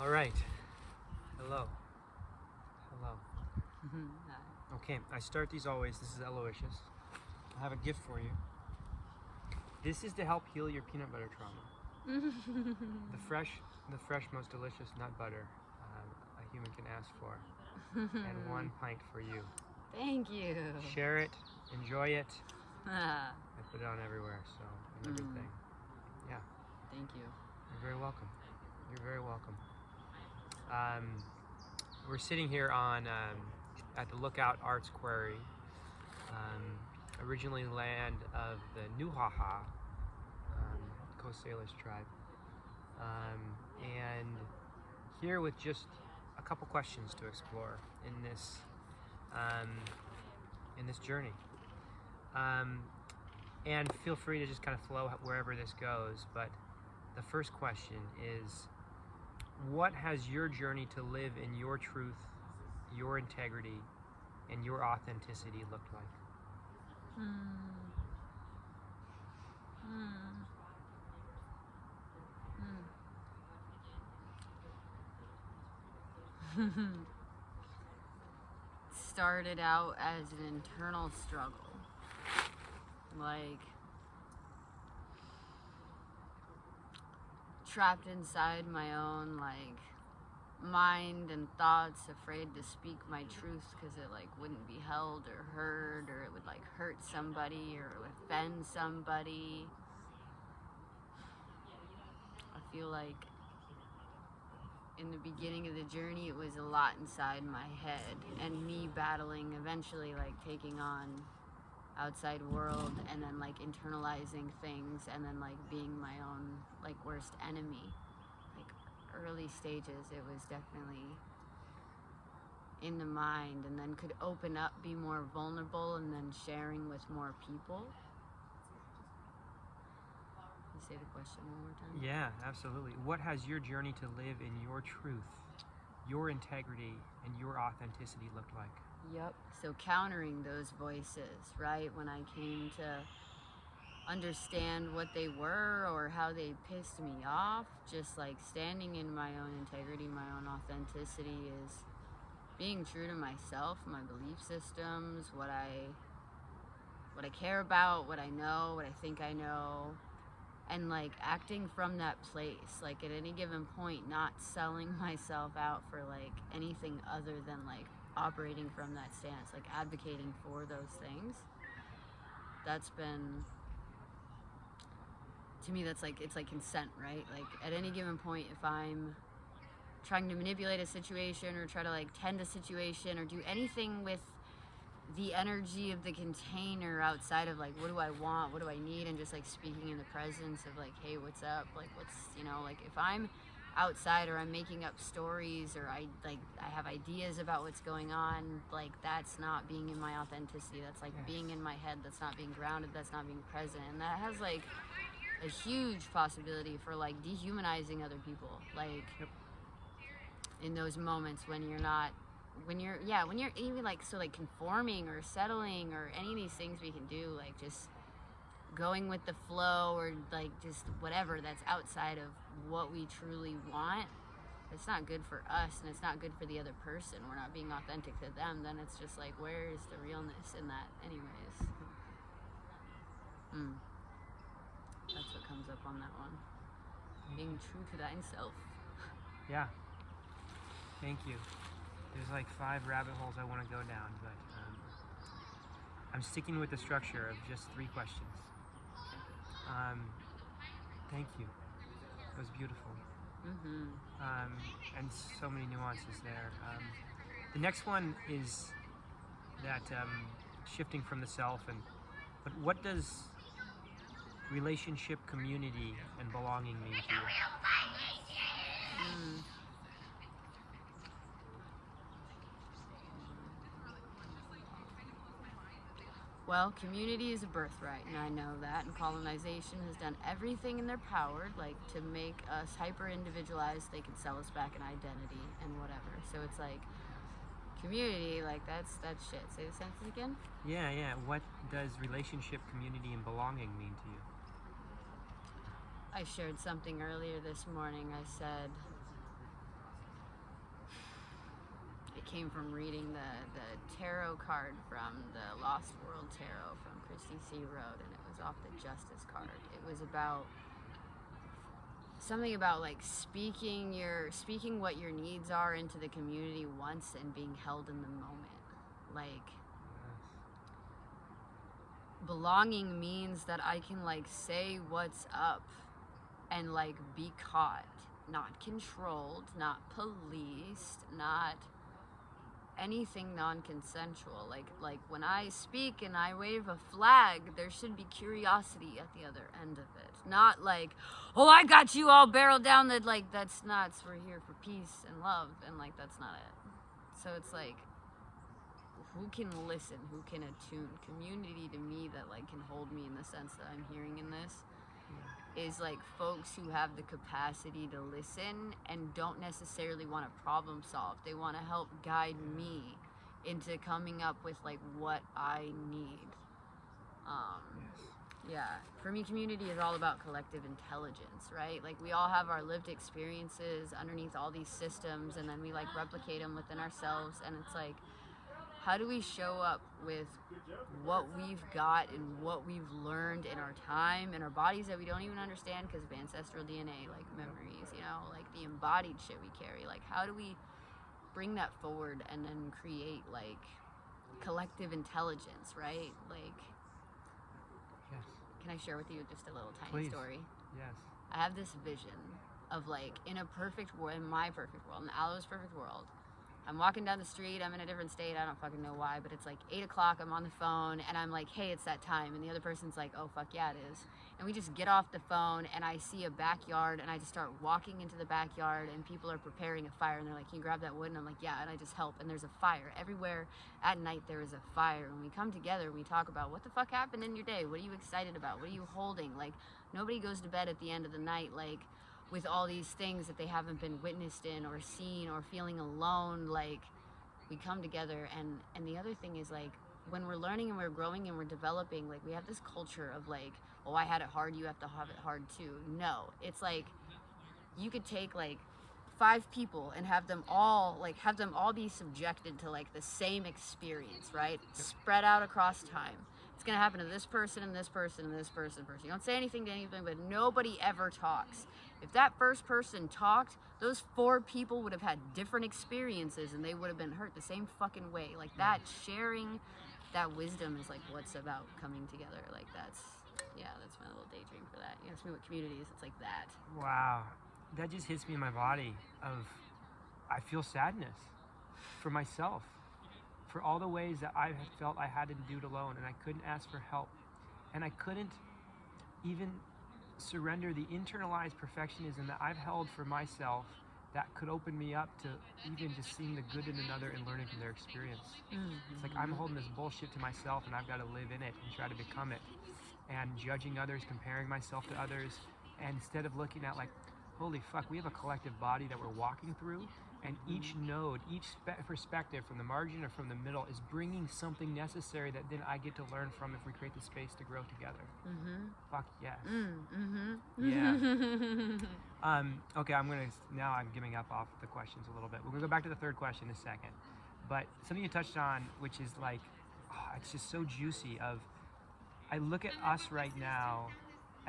All right. Hello. Hello. Okay, I start these always. This is Aloysious. I have a gift for you. This is to help heal your peanut butter trauma. the fresh, most delicious nut butter a human can ask for, and 1 pint for you. Thank you. Share it, enjoy it. I put it on everywhere, so and everything. Yeah. Thank you. You're very welcome. You're very welcome. We're sitting here on at the Lookout Arts Quarry, originally land of the Nuhaha Coast Salish tribe, and here with just a couple questions to explore in this journey. And feel free to just kind of flow wherever this goes. But the first question is, what has your journey to live in your truth, your integrity, and your authenticity looked like? Started out as an internal struggle. Like, trapped inside my own, like, mind and thoughts, afraid to speak my truth because it, like, wouldn't be held or heard, or it would, like, hurt somebody or offend somebody. I feel like in the beginning of the journey, it was a lot inside my head, and me battling, eventually, like, taking on outside world, and then, like, internalizing things, and then, like, being my own, like, worst enemy. Like, early stages, it was definitely in the mind, and then could open up, be more vulnerable, and then sharing with more people. Say the question one more time. Yeah, absolutely. What has your journey to live in your truth, your integrity, and your authenticity looked like? Yep. So countering those voices, right? When I came to understand what they were or how they pissed me off, just like standing in my own integrity, my own authenticity is being true to myself, my belief systems, what I care about, what I know, what I think I know. And, like, acting from that place, like, at any given point, not selling myself out for, like, anything other than, like, operating from that stance, like, advocating for those things. That's been, to me, that's, like, it's like consent, right? Like, at any given point, if I'm trying to manipulate a situation or try to, like, tend a situation or do anything with the energy of the container outside of, like, what do I want, what do I need, and just, like, speaking in the presence of, like, hey, what's up, like, what's, you know, like, if I'm outside or I'm making up stories or I have ideas about what's going on, like, that's not being in my authenticity. That's, like, being in my head. That's not being grounded. That's not being present. And that has, like, a huge possibility for, like, dehumanizing other people, like, in those moments when you're not, when you're even, like, so, like, conforming or settling or any of these things we can do, like, just going with the flow or, like, just whatever that's outside of what we truly want, it's not good for us and it's not good for the other person. We're not being authentic to them. Then it's just like, where is the realness in that anyways? That's what comes up on that one. Being true to thyself. Yeah. Thank you. There's like 5 rabbit holes I want to go down, but I'm sticking with the structure of just 3 questions. Thank you. It was beautiful. And so many nuances there. The next one is that shifting from the self, but what does relationship, community, and belonging mean to you? Well, community is a birthright, and I know that, and colonization has done everything in their power, like, to make us hyper-individualized. They can sell us back an identity and whatever. So it's like, community, like, that's shit. Say the sentence again? Yeah. What does relationship, community, and belonging mean to you? I shared something earlier this morning. I said, came from reading the tarot card from the Lost World Tarot from Christy C. Road, and it was off the Justice card. It was about something about like speaking what your needs are into the community once and being held in the moment. Like, belonging means that I can like say what's up and like be caught, not controlled, not policed, not anything non-consensual. Like when I speak and I wave a flag, there should be curiosity at the other end of it. Not like, oh, I got you all barreled down. That like, that's not, we're here for peace and love, and like that's not it. So it's like, who can listen, who can attune? Community to me that like can hold me in the sense that I'm hearing in this is like folks who have the capacity to listen and don't necessarily want to problem solve. They want to help guide me into coming up with like what I need. Yeah, for me, community is all about collective intelligence, right? Like we all have our lived experiences underneath all these systems, and then we like replicate them within ourselves, and it's like, how do we show up with what we've got and what we've learned in our time and our bodies that we don't even understand because of ancestral DNA, like memories, you know, like the embodied shit we carry? Like, how do we bring that forward and then create like collective intelligence, right? Like, yes. Can I share with you just a little tiny Please. story? Yes. I have this vision of like in a perfect world, in my perfect world, in Alo's perfect world. I'm walking down the street, I'm in a different state, I don't fucking know why, but it's like 8 o'clock, I'm on the phone, and I'm like, hey, it's that time, and the other person's like, oh, fuck yeah, it is. And we just get off the phone, and I see a backyard, and I just start walking into the backyard, and people are preparing a fire, and they're like, can you grab that wood? And I'm like, yeah, and I just help, and there's a fire. Everywhere at night there is a fire, and we come together, we talk about what the fuck happened in your day, what are you excited about, what are you holding? Like, nobody goes to bed at the end of the night, like, with all these things that they haven't been witnessed in or seen or feeling alone. Like, we come together, and the other thing is like when we're learning and we're growing and we're developing, like we have this culture of like, oh, I had it hard, you have to have it hard too. No, it's like you could take like 5 people and have them all be subjected to like the same experience, right? Spread out across time. It's gonna happen to this person and this person and this person. You don't say anything to anything, but nobody ever talks. If that first person talked, those 4 people would have had different experiences and they would have been hurt the same fucking way. Like that sharing, that wisdom is like what's about coming together. Like that's my little daydream for that. You ask me what community is, it's like that. Wow. That just hits me in my body I feel sadness for myself, for all the ways that I felt I had to do it alone, and I couldn't ask for help, and I couldn't even surrender the internalized perfectionism that I've held for myself that could open me up to even just seeing the good in another and learning from their experience. It's like I'm holding this bullshit to myself, and I've got to live in it and try to become it, and judging others, comparing myself to others, and instead of looking at like, holy fuck, we have a collective body that we're walking through, and each node, each perspective from the margin or from the middle is bringing something necessary that then I get to learn from if we create the space to grow together. Fuck yes. Yeah. Okay, now I'm giving up off the questions a little bit. We're gonna go back to the third question in a second. But something you touched on, which is like, it's just so juicy I look at us right now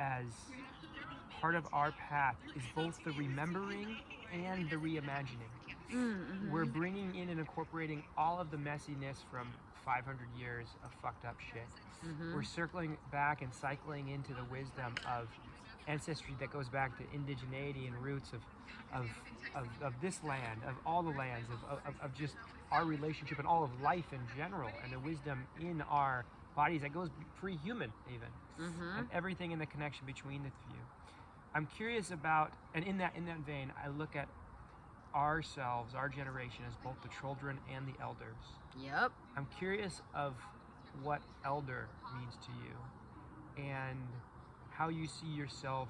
as part of our path is both the remembering and the reimagining. We're bringing in and incorporating all of the messiness from 500 years of fucked up shit. We're circling back and cycling into the wisdom of ancestry that goes back to indigeneity and roots of this land, of all the lands, of just our relationship and all of life in general, and the wisdom in our bodies that goes pre-human even, and everything in the connection between the few. I'm curious about, and in that vein, I look at ourselves, our generation, as both the children and the elders. Yep. I'm curious of what elder means to you, and how you see yourself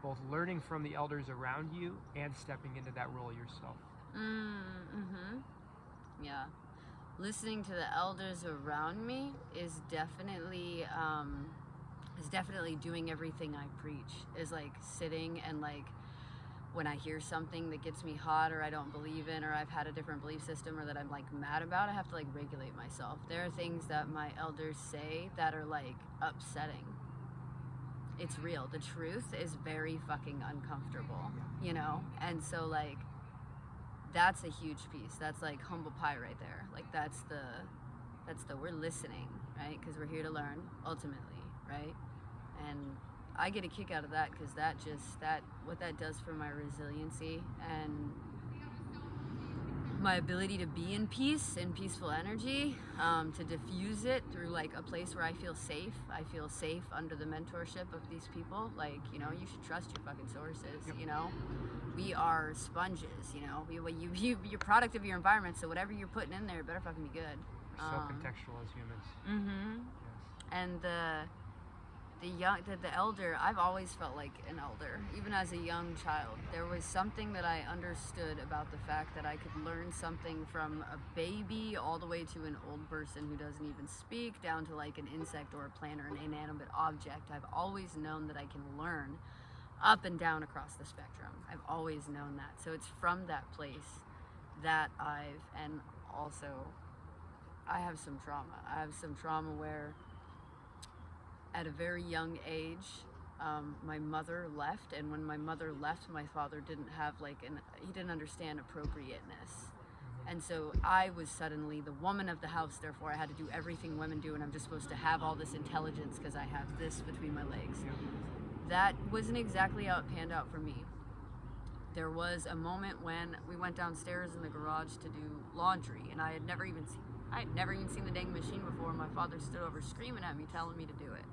both learning from the elders around you and stepping into that role yourself. Yeah. Listening to the elders around me is definitely doing everything I preach. Is like sitting and like when I hear something that gets me hot or I don't believe in or I've had a different belief system or that I'm like mad about, I have to like regulate myself. There are things that my elders say that are like upsetting. It's real. The truth is very fucking uncomfortable, you know? And so like that's a huge piece. That's like humble pie right there. Like that's the we're listening, right? Because we're here to learn ultimately, right? And I get a kick out of that because what that does for my resiliency and my ability to be in peace, in peaceful energy, to diffuse it through like a place where I feel safe. I feel safe under the mentorship of these people. Like, you know, you should trust your fucking sources. You know, we are sponges. You know, you're product of your environment. So whatever you're putting in there, better fucking be good. So contextual as humans. Mm-hmm. Yes. And the elder, I've always felt like an elder, even as a young child. There was something that I understood about the fact that I could learn something from a baby all the way to an old person who doesn't even speak, down to like an insect or a plant or an inanimate object. I've always known that I can learn up and down across the spectrum. I've always known that. So it's from that place that and also I have some trauma. I have some trauma where at a very young age, my mother left, and when my mother left, my father didn't have he didn't understand appropriateness. And so I was suddenly the woman of the house, therefore I had to do everything women do, and I'm just supposed to have all this intelligence because I have this between my legs. That wasn't exactly how it panned out for me. There was a moment when we went downstairs in the garage to do laundry, and I had never even seen the dang machine before. My father stood over screaming at me, telling me to do it.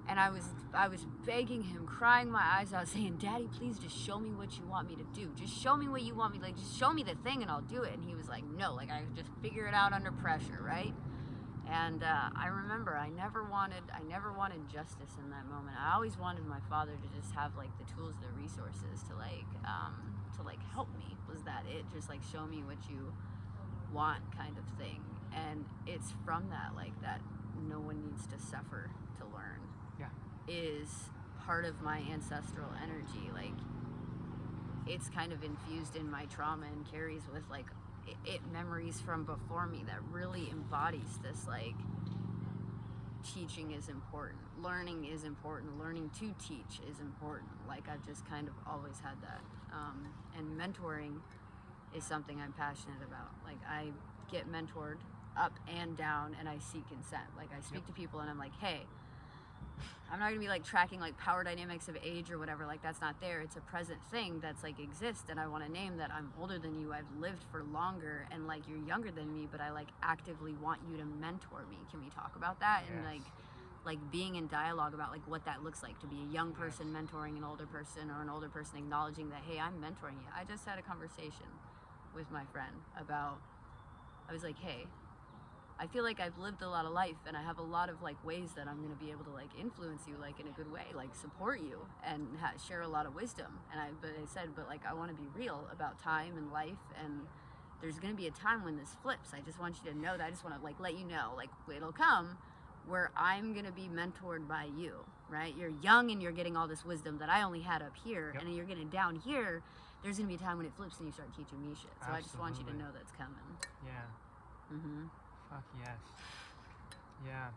And I was begging him, crying my eyes out, saying, "Daddy, please just show me what you want me to do. Just show me what you want me, like, just show me the thing and I'll do it." And he was like, "No, like, I just figure it out under pressure, right?" And I remember I never wanted justice in that moment. I always wanted my father to just have like the tools, the resources to help me. Was that it? Just like show me what you want kind of thing. And it's from that, like, that no one needs to suffer to learn. Yeah. Is part of my ancestral energy. Like, it's kind of infused in my trauma and carries with like it memories from before me that really embodies this, like, teaching is important, learning is important, learning to teach is important. Like, I've just kind of always had that. And mentoring is something I'm passionate about. Like, I get mentored up and down, and I seek consent. Like, I speak to people and I'm like, hey, I'm not gonna be like tracking like power dynamics of age or whatever. Like, that's not there. It's a present thing that's like exists, and I want to name that I'm older than you, I've lived for longer, and like you're younger than me, but I like actively want you to mentor me. Can we talk about that? Yes. And like being in dialogue about like what that looks like to be a young person mentoring an older person, or an older person acknowledging that, hey, I'm mentoring you. I just had a conversation with my friend about, I was like, hey, I feel like I've lived a lot of life, and I have a lot of like ways that I'm going to be able to like influence you, like in a good way, like support you and share a lot of wisdom. And I said, but like, I want to be real about time and life, and there's going to be a time when this flips. I just want you to know that. I just want to like let you know, like, it'll come where I'm going to be mentored by you, right? You're young and you're getting all this wisdom that I only had up here, and then you're getting down here. There's going to be a time when it flips and you start teaching me shit. So I just want you to know that's coming. Yeah. Mm-hmm. Fuck yes. Yeah.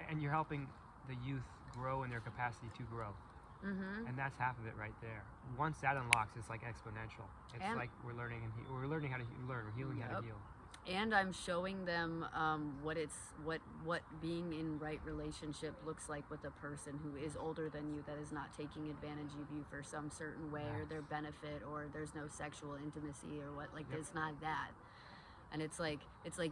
And you're helping the youth grow in their capacity to grow. Mm-hmm. And that's half of it right there. Once that unlocks, it's like exponential. It's like we're learning we're learning how to learn. We're healing how to heal. And I'm showing them what being in right relationship looks like with a person who is older than you, that is not taking advantage of you for some certain way or their benefit, or there's no sexual intimacy or what. Like, it's not that. And it's like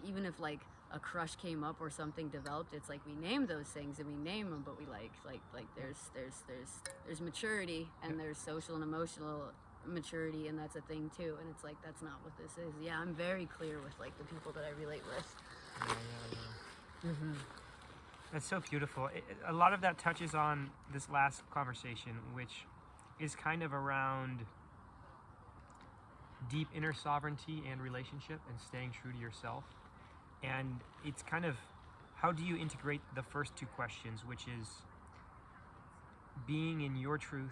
even if like a crush came up or something developed, it's like we name those things and we name them, but we like there's maturity, and there's social and emotional maturity, and that's a thing too. And it's like, that's not what this is. Yeah, I'm very clear with like the people that I relate with. Yeah. Mm-hmm. That's so beautiful. A lot of that touches on this last conversation, which is kind of around deep inner sovereignty and relationship and staying true to yourself. And it's kind of, how do you integrate the first two questions, which is being in your truth,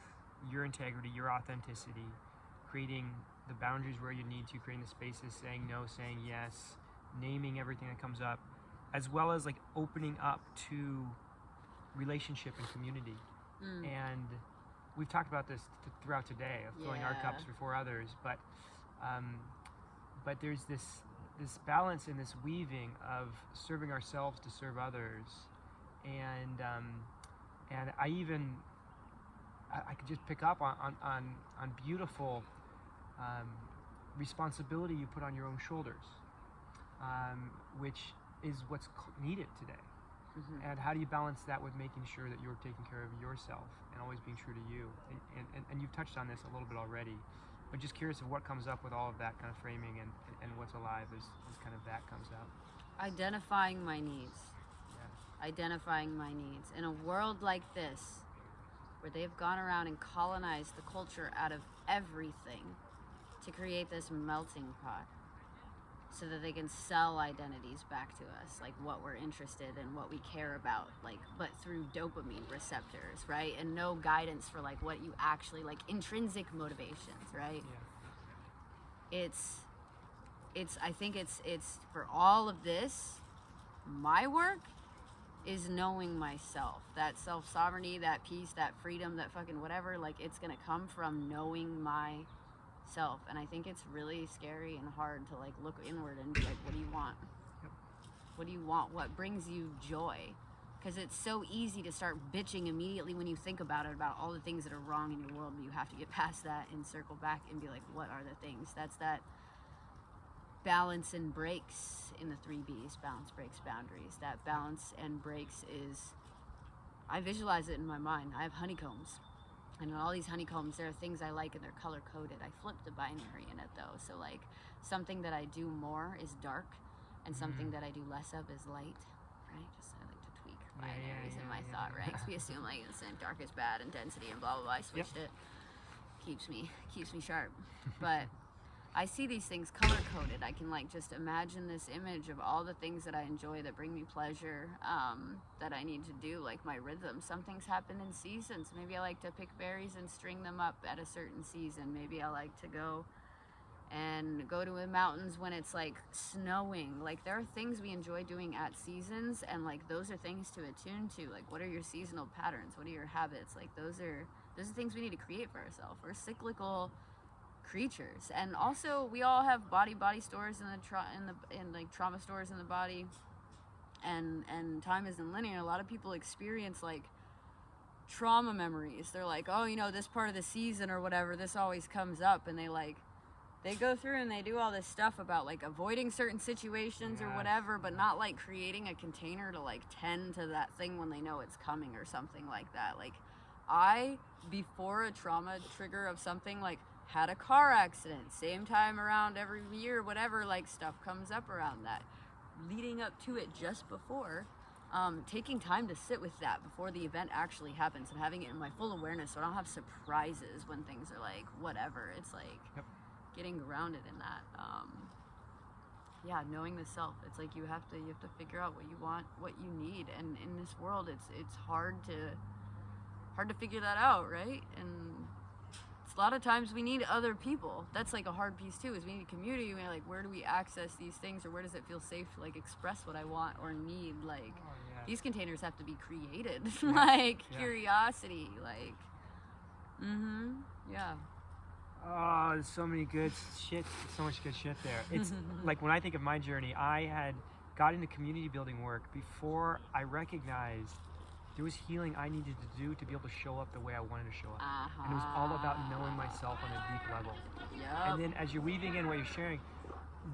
your integrity, your authenticity, creating the boundaries where you need to, creating the spaces, saying no, saying yes, naming everything that comes up, as well as like opening up to relationship and community. And we've talked about this throughout today of filling our cups before others, but there's this balance and this weaving of serving ourselves to serve others, and I could just pick up on beautiful responsibility you put on your own shoulders, which is what's needed today. And how do you balance that with making sure that you're taking care of yourself and always being true to you? And you've touched on this a little bit already, but just curious of what comes up with all of that kind of framing and what's alive as kind of that comes out. Identifying my needs. Identifying my needs. In a world like this, where they've gone around and colonized the culture out of everything to create this melting pot so that they can sell identities back to us, like what we're interested in, what we care about, like, but through dopamine receptors, right? And no guidance for like what you actually, like intrinsic motivations, right? I think it's for all of this, my work is knowing myself. That self-sovereignty, that peace, that freedom, that fucking whatever, like it's gonna come from knowing myself. And I think it's really scary and hard to like look inward and be like, what do you want? What do you want? What brings you joy? Because it's so easy to start bitching immediately when you think about it, about all the things that are wrong in your world, but you have to get past that and circle back and be like, what are the things? That's that balance and breaks in the 3Bs, balance, breaks, boundaries. That balance and breaks is, I visualize it in my mind. I have honeycombs, and in all these honeycombs there are things I like and they're color coded. I flipped the binary in it though, so like something that I do more is dark and something that I do less of is light, right? Just I like to tweak binaries in my thought, right? Because we assume like dark is bad and density and blah blah blah. I switched it. Keeps me sharp. But I see these things color coded. I can like just imagine this image of all the things that I enjoy that bring me pleasure, that I need to do, like my rhythm. Some things happen in seasons. Maybe I like to pick berries and string them up at a certain season. Maybe I like to go to the mountains when it's like snowing. Like there are things we enjoy doing at seasons, and like those are things to attune to. Like what are your seasonal patterns? What are your habits? Like those are things we need to create for ourselves. We're cyclical creatures, and also we all have body stores in like trauma stores in the body, and time isn't linear. A lot of people experience like trauma memories. They're like, oh, you know, this part of the season or whatever, this always comes up, and they go through and they do all this stuff about like avoiding certain situations or whatever, but not like creating a container to like tend to that thing when they know it's coming or something like that. Like I, before a trauma trigger of something, like had a car accident, same time around every year, whatever, like stuff comes up around that. Leading up to it just before, taking time to sit with that before the event actually happens and having it in my full awareness so I don't have surprises when things are like, whatever. It's like getting grounded in that. Knowing the self. It's like you have to figure out what you want, what you need. And in this world, it's hard to figure that out, right? And a lot of times we need other people. That's like a hard piece too, is we need community. We're like, where do we access these things, or where does it feel safe to like express what I want or need? Like these containers have to be created. Curiosity, like Oh, there's so many good shit, so much good shit there. It's like when I think of my journey, I had got into community building work before I recognized there was healing I needed to do to be able to show up the way I wanted to show up. And it was all about knowing myself on a deep level. And then as you're weaving in what you're sharing,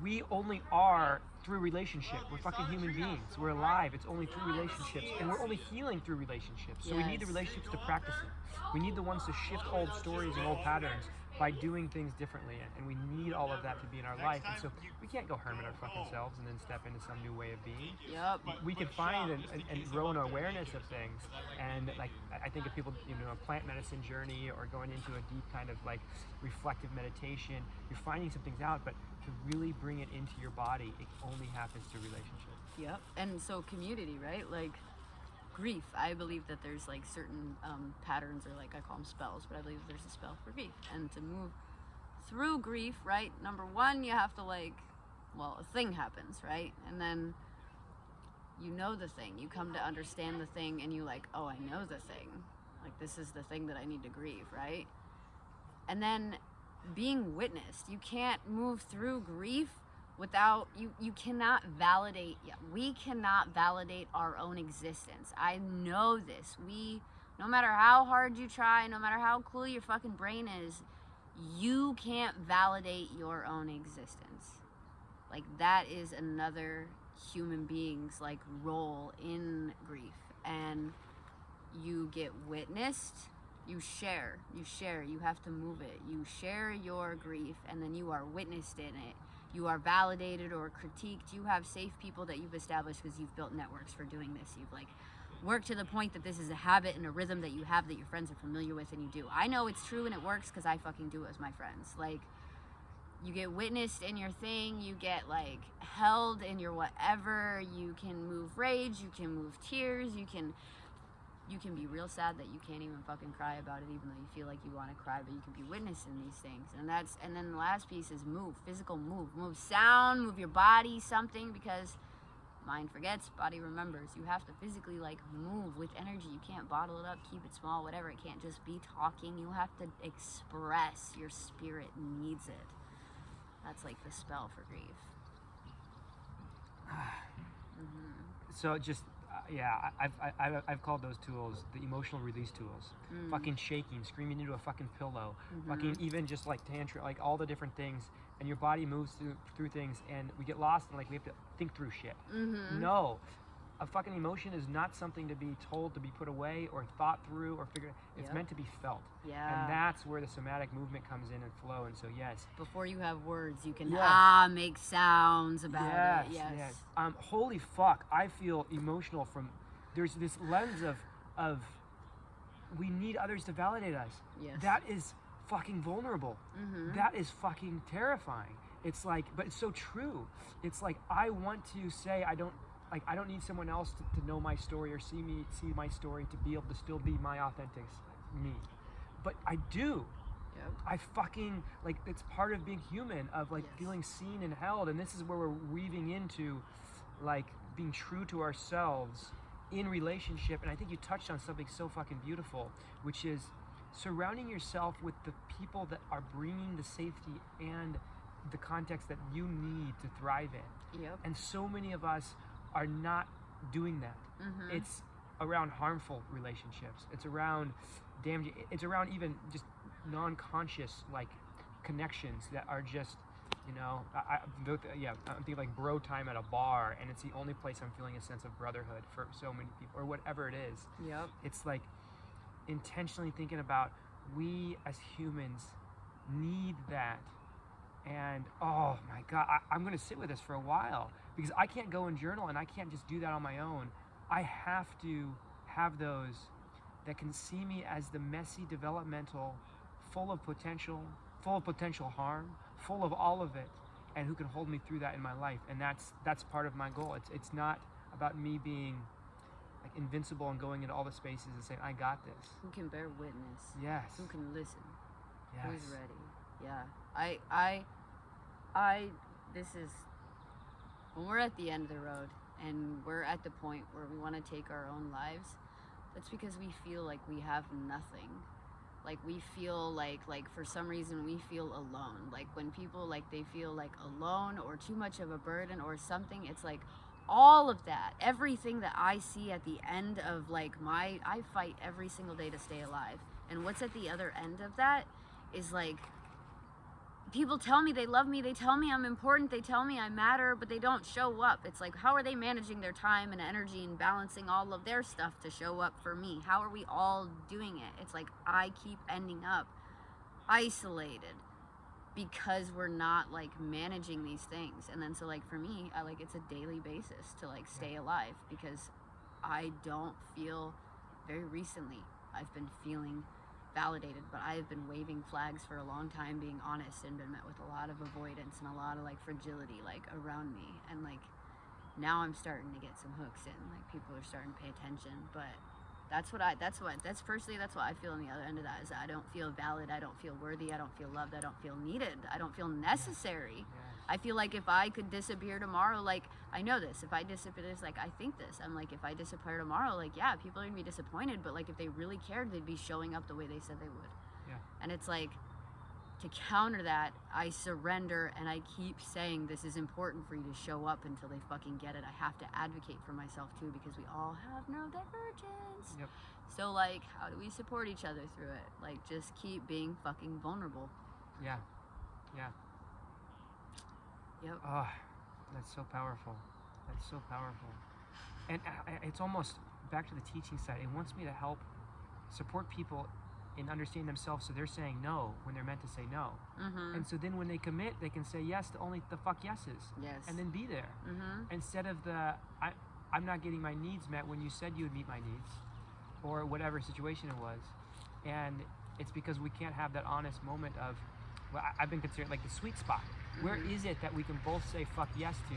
we only are through relationship. We're fucking human beings. We're alive. It's only through relationships. And we're only healing through relationships. So we need the relationships to practice it. We need the ones to shift old stories and old patterns by doing things differently, and we need all of that to be in our life. And so we can't go hermit our fucking selves and then step into some new way of being. We can find and grow an awareness of things, and like I think of people, you know, a plant medicine journey or going into a deep kind of like reflective meditation, you're finding some things out, but to really bring it into your body, it only happens through relationship. And so community, right? Like grief, I believe that there's like certain patterns, or like I call them spells, but I believe there's a spell for grief, and to move through grief, right? Number one, you have to like, well, a thing happens, right? And then you know the thing. You come to understand the thing and you like, oh, I know the thing. Like, this is the thing that I need to grieve, right? And then being witnessed. You can't move through grief without, you cannot validate, we cannot validate our own existence. I know this. No matter how hard you try, no matter how cool your fucking brain is, you can't validate your own existence. Like, that is another human being's like role in grief. And you get witnessed, you share, you have to move it. You share your grief and then you are witnessed in it. You are validated or critiqued. You have safe people that you've established because you've built networks for doing this. You've like worked to the point that this is a habit and a rhythm that you have that your friends are familiar with and you do. I know it's true and it works because I fucking do it with my friends. Like, you get witnessed in your thing, you get like held in your whatever, you can move rage, you can move tears, you can be real sad that you can't even fucking cry about it even though you feel like you want to cry, but you can be witnessed in these things. And then the last piece is move, physical move sound, move your body, something, because mind forgets, body remembers. You have to physically like move with energy. You can't bottle it up, keep it small, whatever. It can't just be talking. You have to express. Your spirit needs it. That's like the spell for grief. So just I've called those tools the emotional release tools. Fucking shaking, screaming into a fucking pillow, fucking even just like tantrum, like all the different things, and your body moves through things, and we get lost and like we have to think through shit. No, a fucking emotion is not something to be told, to be put away or thought through or figured. It's meant to be felt. And that's where the somatic movement comes in and flow. And so yes, before you have words, you can make sounds about it. Yes. Holy fuck, I feel emotional from. There's this lens of we need others to validate us. That is fucking vulnerable. That is fucking terrifying. It's like, but it's so true. It's like, I want to say I don't need someone else to know my story or see my story to be able to still be my authentic me. But I do. I fucking, like, it's part of being human, of like feeling seen and held. And this is where we're weaving into like being true to ourselves in relationship. And I think you touched on something so fucking beautiful, which is surrounding yourself with the people that are bringing the safety and the context that you need to thrive in. And so many of us are not doing that. It's around harmful relationships. It's around damage. It's around even just non-conscious like connections that are just, you know, I'm thinking like bro time at a bar, and it's the only place I'm feeling a sense of brotherhood for so many people, or whatever it is. It's like intentionally thinking about, we as humans need that. And oh my God, I'm gonna sit with this for a while, because I can't go and journal, and I can't just do that on my own. I have to have those that can see me as the messy, developmental, full of potential harm, full of all of it, and who can hold me through that in my life. And that's part of my goal. It's not about me being like invincible and going into all the spaces and saying, I got this. Who can bear witness? Yes. Who can listen? Yes. Who's ready? This is, when we're at the end of the road and we're at the point where we want to take our own lives, that's because we feel like we have nothing. Like, we feel like for some reason we feel alone. Like, when people like they feel like alone or too much of a burden or something, it's like all of that, everything that I see at the end of like I fight every single day to stay alive. And what's at the other end of that is like, people tell me they love me, they tell me I'm important, they tell me I matter, but they don't show up. It's like, how are they managing their time and energy and balancing all of their stuff to show up for me? How are we all doing it? It's like, I keep ending up isolated because we're not like managing these things. And then so like for me, it's a daily basis to like stay alive, because I don't feel, very recently I've been feeling validated, but I have been waving flags for a long time, being honest, and been met with a lot of avoidance and a lot of like fragility like around me. And like now I'm starting to get some hooks in, like people are starting to pay attention, but That's personally, that's what I feel on the other end of that, is that I don't feel valid, I don't feel worthy, I don't feel loved, I don't feel needed, I don't feel necessary. Yes. I feel like if I could disappear tomorrow, like, I know this, if I disappear, it's like, I think this, I'm like, if I disappear tomorrow, like, yeah, people are gonna be disappointed, but like, if they really cared, they'd be showing up the way they said they would. Yeah. And it's like, to counter that, I surrender, and I keep saying this is important for you to show up until they fucking get it. I have to advocate for myself too, because we all have neurodivergence. Yep. So like, how do we support each other through it? Like, just keep being fucking vulnerable. Yeah. Yeah. Yep. Oh, that's so powerful. That's so powerful. And it's almost back to the teaching side. It wants me to help support people in understanding themselves, so they're saying no when they're meant to say no. Mm-hmm. And so then when they commit, they can say yes to only the fuck yeses. Yes. And then be there. Mm-hmm. Instead of I'm not getting my needs met when you said you would meet my needs, or whatever situation it was. And it's because we can't have that honest moment of, well, I've been considering like the sweet spot. Mm-hmm. Where is it that we can both say fuck yes to,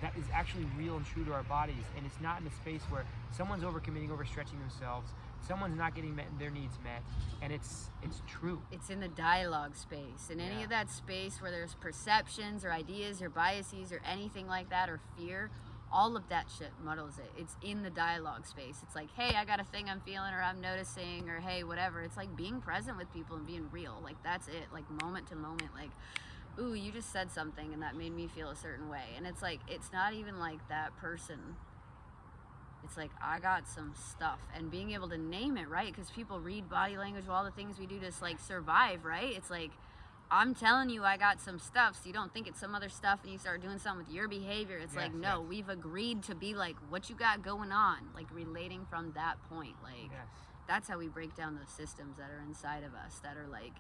that is actually real and true to our bodies, and it's not in a space where someone's overcommitting, overstretching themselves, someone's not getting their needs met, and it's true. It's in the dialogue space. In any of that space where there's perceptions or ideas or biases or anything like that, or fear, all of that shit muddles it. It's in the dialogue space. It's like, hey, I got a thing I'm feeling, or I'm noticing, or hey, whatever. It's like being present with people and being real. Like, that's it. Like, moment to moment. Like, ooh, you just said something and that made me feel a certain way. And it's like, it's not even like that person. It's like, I got some stuff, and being able to name it, right? Because people read body language, all the things we do to like survive, right? It's like, I'm telling you I got some stuff, so you don't think it's some other stuff and you start doing something with your behavior. It's like, no, we've agreed to be like, what you got going on, like relating from that point. Like, that's how we break down those systems that are inside of us, that are like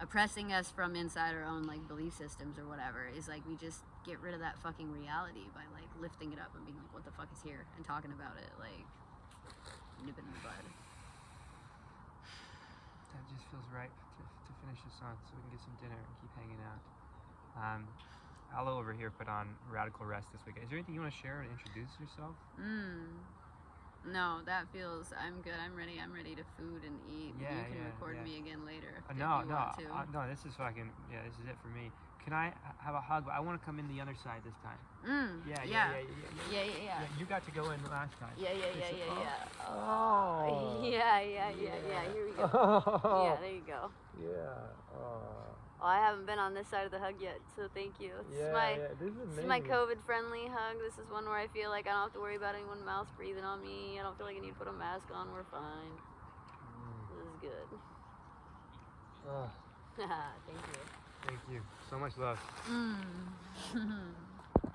oppressing us from inside our own like belief systems or whatever. Is like, we just get rid of that fucking reality by like lifting it up and being like, what the fuck is here, and talking about it, like nip it in the bud. That just feels right to finish this on, so we can get some dinner and keep hanging out. Alo over here put on Radical Rest this week. Is there anything you want to share and introduce yourself? No, that feels, I'm good. I'm ready to food and eat. You can record me again later if you want to. No, this is fucking, this is it for me. Can I have a hug? I want to come in the other side this time. Yeah. You got to go in last time. Yeah. Oh. Yeah. Here we go. Yeah, there you go. Yeah. Oh, I haven't been on this side of the hug yet, so thank you. This is my COVID-friendly hug. This is one where I feel like I don't have to worry about anyone's mouth breathing on me. I don't feel like I need to put a mask on. We're fine. This is good. Thank you. Thank you. So much love.